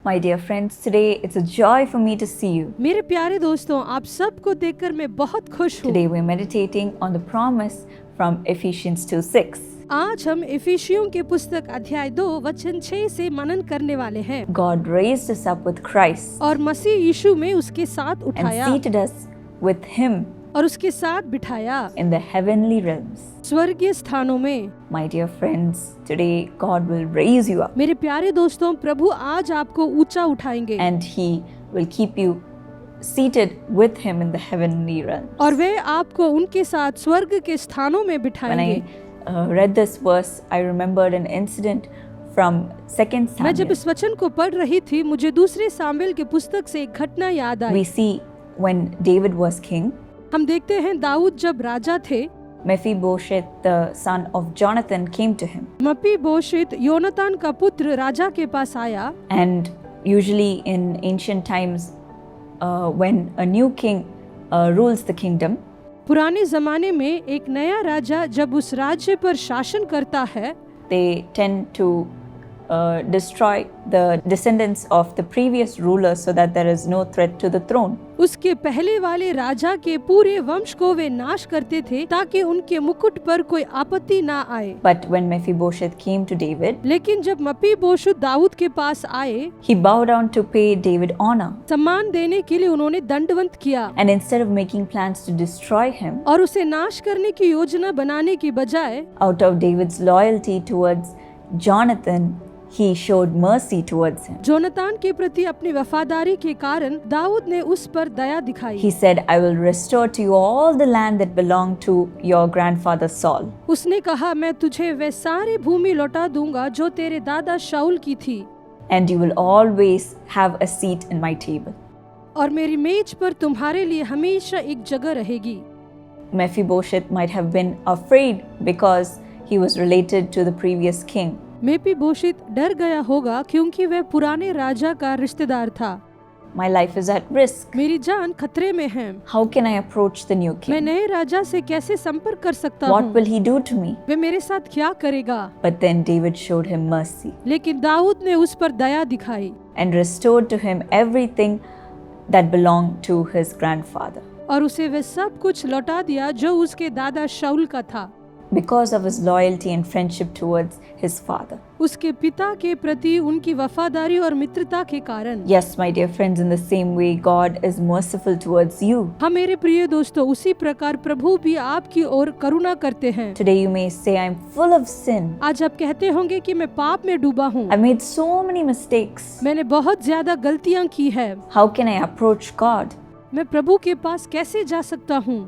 My dear friends, today it's a joy for me to see you. मेरे प्यारे दोस्तों, आप सबको देखकर मैं बहुत खुश हूँ। Today we're meditating on the promise from Ephesians 2:6. आज हम इफिसियों के पुस्तक अध्याय 2 वचन 6 से मनन करने वाले हैं। God raised us up with Christ और मसीह यीशु में उसके साथ and उठाया seated us with Him और उसके साथ बिठाया in the heavenly realms. स्वर्गीय स्थानों में। My dear friends, today God will raise you up मेरे प्यारे दोस्तों, प्रभु आज आपको ऊंचा उठाएंगे and He will keep you seated with Him in the heavenly realms. और वे आपको उनके साथ स्वर्ग के स्थानों में When बिठाएंगे। I read this verse, I remembered an incident from 2 मैं जब Samuel. इस वचन को पढ़ रही थी, मुझे दूसरे सामुएल के पुस्तक से एक घटना याद आई। We see when David was king, हम देखते हैं दाऊद जब राजा थे, Mephibosheth, the son of Jonathan, came to him. मपीबोशेत योनातान का पुत्र राजा के पास आया। And usually in ancient times, when a new king rules the kingdom, पुराने जमाने में एक नया राजा जब उस राज्य पर शासन करता है, they tend to destroy the descendants of the previous ruler so that there is no threat to the throne. उसके पहले वाले राजा के पूरे वंश को वे नाश करते थे ताकि उनके मुकुट पर कोई आपत्ति ना आए। But when Mephibosheth came to David, लेकिन जब मपीबोशेत दाऊद के पास आए, he bowed down to pay David honor. सम्मान देने के लिए उन्होंने दंडवत किया And instead of making plans to destroy him, और उसे नाश करने की योजना बनाने की बजाय out of David's loyalty towards Jonathan, he showed mercy towards him. जोनातान के प्रति अपनी वफादारी के कारण दाऊद ने उस पर दया दिखाई। He said, I will restore to you all the land that belonged to your grandfather Saul. उसने कहा, मैं तुझे वह सारी भूमि लौटा दूंगा जो तेरे दादा शाऊल की थी, And you will always have a seat in my table. और मेरी मेज पर तुम्हारे लिए हमेशा एक जगह रहेगी। Mephibosheth might have been afraid because he was related to the previous king. मेपीबोशेत डर गया होगा क्योंकि वह पुराने राजा का रिश्तेदार था। My life is at risk. मेरी जान खतरे में है। How can I approach the new मैं king? नए राजा से कैसे संपर्क कर सकता What हूँ? will he do to me? वह मेरे साथ क्या करेगा? But then David showed him mercy लेकिन दाऊद ने उस पर दया दिखाई and restored to him everything that belonged to his grandfather. और उसे वह सब कुछ लौटा दिया जो उसके दादा शाऊल का था, Because of his loyalty and friendship towards his father. उसके पिता के प्रति उनकी वफादारी और मित्रता के कारण। Yes, my dear friends, in the same way, God is merciful towards you. हाँ मेरे प्रिय दोस्तों, उसी प्रकार प्रभु भी आपकी ओर करुणा करते हैं। Today you may say, I'm full of sin. आज आप कहते होंगे कि मैं पाप में डूबा हूँ, I've made so many mistakes. मैंने बहुत ज्यादा गलतियाँ की है, How can I approach God? मैं प्रभु के पास कैसे जा सकता हूँ?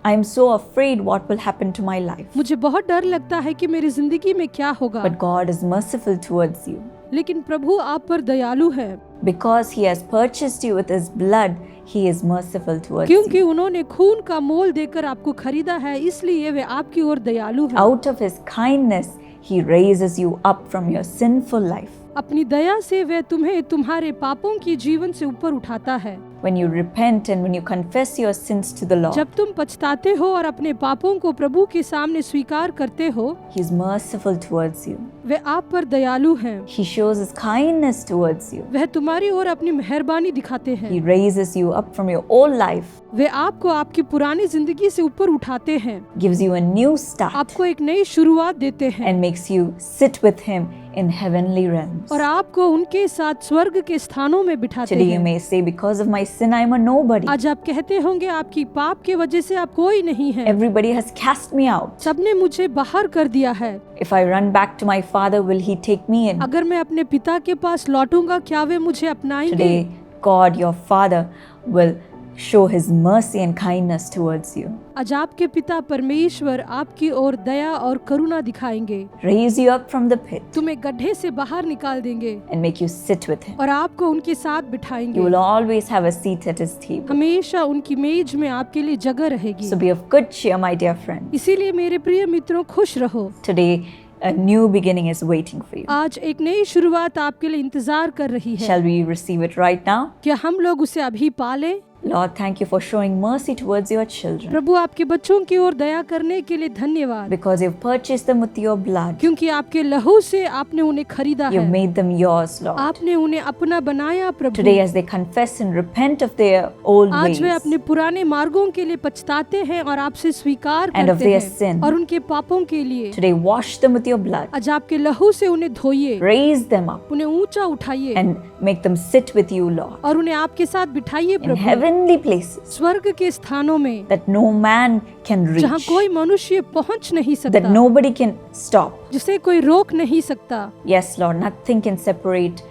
I'm so afraid what will happen to my life. मुझे बहुत डर लगता है कि मेरी जिंदगी में क्या होगा। But God is merciful towards you. लेकिन प्रभु आप पर दयालु है, Because He has purchased you with His blood, He is merciful towards क्योंकि you. उन्होंने खून का मोल देकर आपको खरीदा है, इसलिए वे आपकी ओर दयालु है। Out of His kindness, He raises you up from your sinful life. अपनी दया से वह तुम्हें तुम्हारे पापों की जीवन से ऊपर उठाता है। When you repent and when you confess your sins to the Lord, जब तुम पछताते हो और अपने पापों को प्रभु के सामने स्वीकार करते हो, He is merciful towards you. वे आप पर दयालु हैं, He shows His kindness towards you. वह तुम्हारी ओर अपनी मेहरबानी दिखाते हैं, He raises you up from your old life, वे आपको आपकी पुरानी जिंदगी से ऊपर उठाते हैं, gives you a new start, आपको एक नई शुरुआत देते हैं and makes you sit with Him in heavenly realms. और आपको उनके साथ स्वर्ग के स्थानों में बिठाते Today you हैं। may say, because of my sin I am a nobody. आज आप कहते होंगे आपकी पाप के वजह से आप कोई नहीं है, Everybody has cast me out. सबने मुझे बाहर कर दिया है। If I run back to my father, will he take me in? अगर मैं अपने पिता के पास लौटूंगा, क्या वे मुझे अपनाएंगे? Today God, your father, will show his mercy and kindness towards you. आज आपके पिता परमेश्वर आपकी ओर दया और करुणा दिखाएंगे, Raise you up from the pit तुम्हें गड्ढे से बाहर निकाल देंगे and make you sit with him. और आपको उनके साथ बिठाएंगे। You will always have a seat at his table. हमेशा उनकी मेज में आपके लिए जगह रहेगी। So be of good cheer, my dear friend. इसीलिए मेरे प्रिय मित्रों, खुश रहो। Today a new beginning is waiting for you. आज एक नई शुरुआत आपके लिए इंतजार कर रही है। Shall we receive it right now? क्या हम लोग उसे अभी पाले? Lord, thank you for showing mercy towards your children प्रभु आपके बच्चों की ओर दया करने के लिए धन्यवाद, because you've purchased them with your blood. क्योंकि आपके लहू से आपने उन्हें खरीदा You've है, made them yours, Lord. आपने उन्हें अपना बनाया प्रभु। Today, as they confess and repent of their old आज वे ways अपने पुराने मार्गों के लिए पछताते हैं और आपसे स्वीकार and of करते their हैं sin, और उनके पापों के लिए today wash them with your blood, आज आपके लहू से उन्हें धोइए, raise them up, उन्हें ऊंचा उठाइए and make them sit with you, Lord, और उन्हें आपके साथ बिठाइए in प्रभु, heavenly places स्वर्ग के स्थानों में that no man can जहाँ reach, कोई मनुष्य पहुंच नहीं that सकता, nobody can stop. जिसे कोई रोक नहीं सकता। Yes, Lord, nothing can separate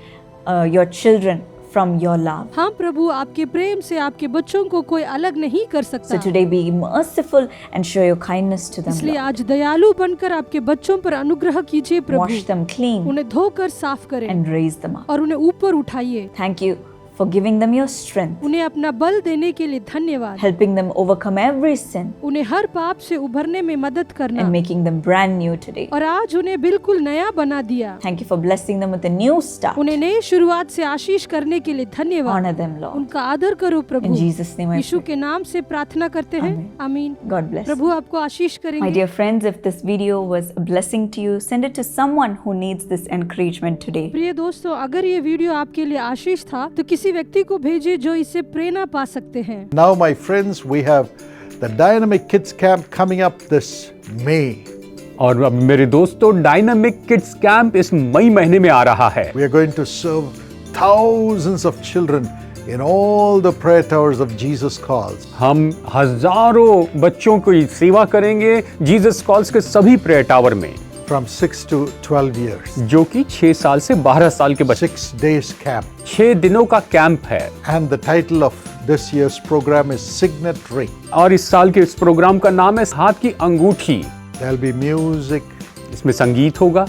your children from your love. हाँ प्रभु, आपके प्रेम से आपके बच्चों को कोई अलग नहीं कर So सकता। today be merciful and show your kindness to them, इसलिए Lord. आज दयालु बनकर आपके बच्चों पर अनुग्रह कीजिए प्रभु, Wash them clean उन्हें धोकर साफ करें and raise them up. और उन्हें ऊपर उठाइए। Thank you for giving them your strength, उन्हें अपना बल देने के लिए धन्यवाद, helping them overcome every sin उन्हें हर पाप से उभरने में मदद करना and making them brand new today. और आज उन्हें बिल्कुल नया बना दिया। Thank you for blessing them with a new start. उन्हें नई शुरुआत से आशीष करने के लिए धन्यवाद। Honor them, Lord. उनका आदर करो In Prabhu, Jesus' name I Yeshu pray. के नाम से प्रार्थना करते हैं, आमीन। God bless. प्रभु आपको आशीष My करेंगे। dear friends, if this video was a blessing to you, send it to someone who needs this encouragement today. प्रिय दोस्तों, अगर ये वीडियो आपके लिए आशीष था तो किसी व्यक्ति को भेजिए जो इससे प्रेरणा पा सकते हैं। Now, my friends, we have the Dynamic Kids Camp coming up this May. और अब मेरे दोस्तों, डायनामिक किड्स कैंप इस मई महीने में आ रहा है। We are going to serve thousands of children in all the prayer towers of Jesus Calls. हम हजारों बच्चों की सेवा करेंगे जीसस कॉल्स के सभी प्रेयर टावर में, From 6 to 12 years. जो कि 6 साल से 12 साल के बच्चे। 6 days camp. 6 दिनों का कैंप है And the title of this year's program is Signet Ring. और इस साल के इस प्रोग्राम का नाम है हाथ की अंगूठी। There'll be music, इसमें संगीत होगा,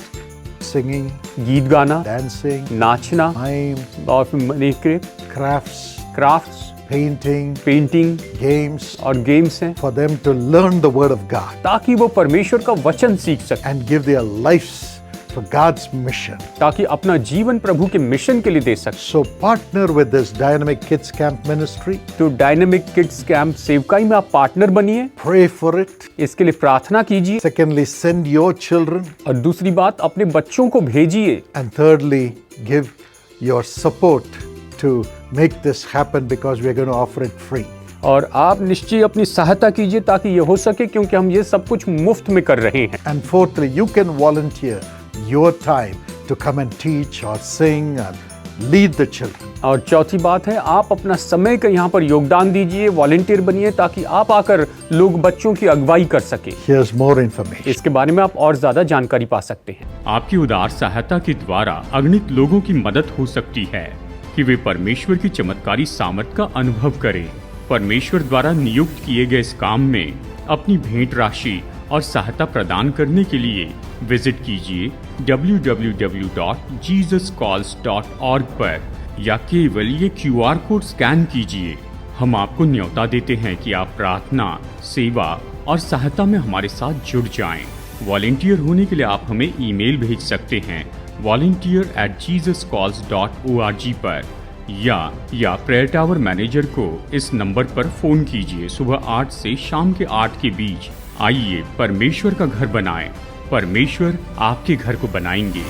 singing, गीत गाना, dancing, नाचना mime, और फिर money crafts, crafts, painting, painting games और गेम्स हैं, for them to learn the Word of God ताकि वो परमेश्वर का वचन सीख सके, and give their lives for God's mission. ताकि अपना जीवन प्रभु के मिशन के लिए दे सके। So partner with this Dynamic Kids Camp ministry. तो डायनामिक किड्स कैंप सेवकाई में आप पार्टनर बनिए, Pray for it. इसके लिए प्रार्थना कीजिए, Secondly, send your children. और दूसरी बात अपने बच्चों को भेजिए, And thirdly, give your support to make this happen because we are going to offer it free. और आप निश्चय अपनी सहायता कीजिए ताकि ये हो सके, क्योंकि हम ये सब कुछ मुफ्त में कर रहे हैं। And fourthly, you can volunteer your time to come and teach or sing and lead the children. और चौथी बात है, आप अपना समय का यहाँ पर योगदान दीजिए, वॉलंटियर बनिए, ताकि आप आकर लोग बच्चों की अगुवाई कर सके। Here's more information. इसके बारे में आप और ज्यादा जानकारी पा सकते हैं। आपकी उदार सहायता के द्वारा अगणित लोगों की मदद हो सकती है कि वे परमेश्वर की चमत्कारी सामर्थ का अनुभव करें। परमेश्वर द्वारा नियुक्त किए गए इस काम में अपनी भेंट राशि और सहायता प्रदान करने के लिए विजिट कीजिए www.jesuscalls.org पर या केवल ये QR कोड स्कैन कीजिए। हम आपको न्योता देते हैं कि आप प्रार्थना, सेवा और सहायता में हमारे साथ जुड़ जाएं। वॉलंटियर होने के लिए आप हमें ईमेल भेज सकते हैं volunteer@jesuscalls.org पर या प्रेयर टावर मैनेजर को इस नंबर पर फोन कीजिए सुबह 8 से शाम के 8 के बीच। आइए परमेश्वर का घर बनाएं, परमेश्वर आपके घर को बनाएंगे।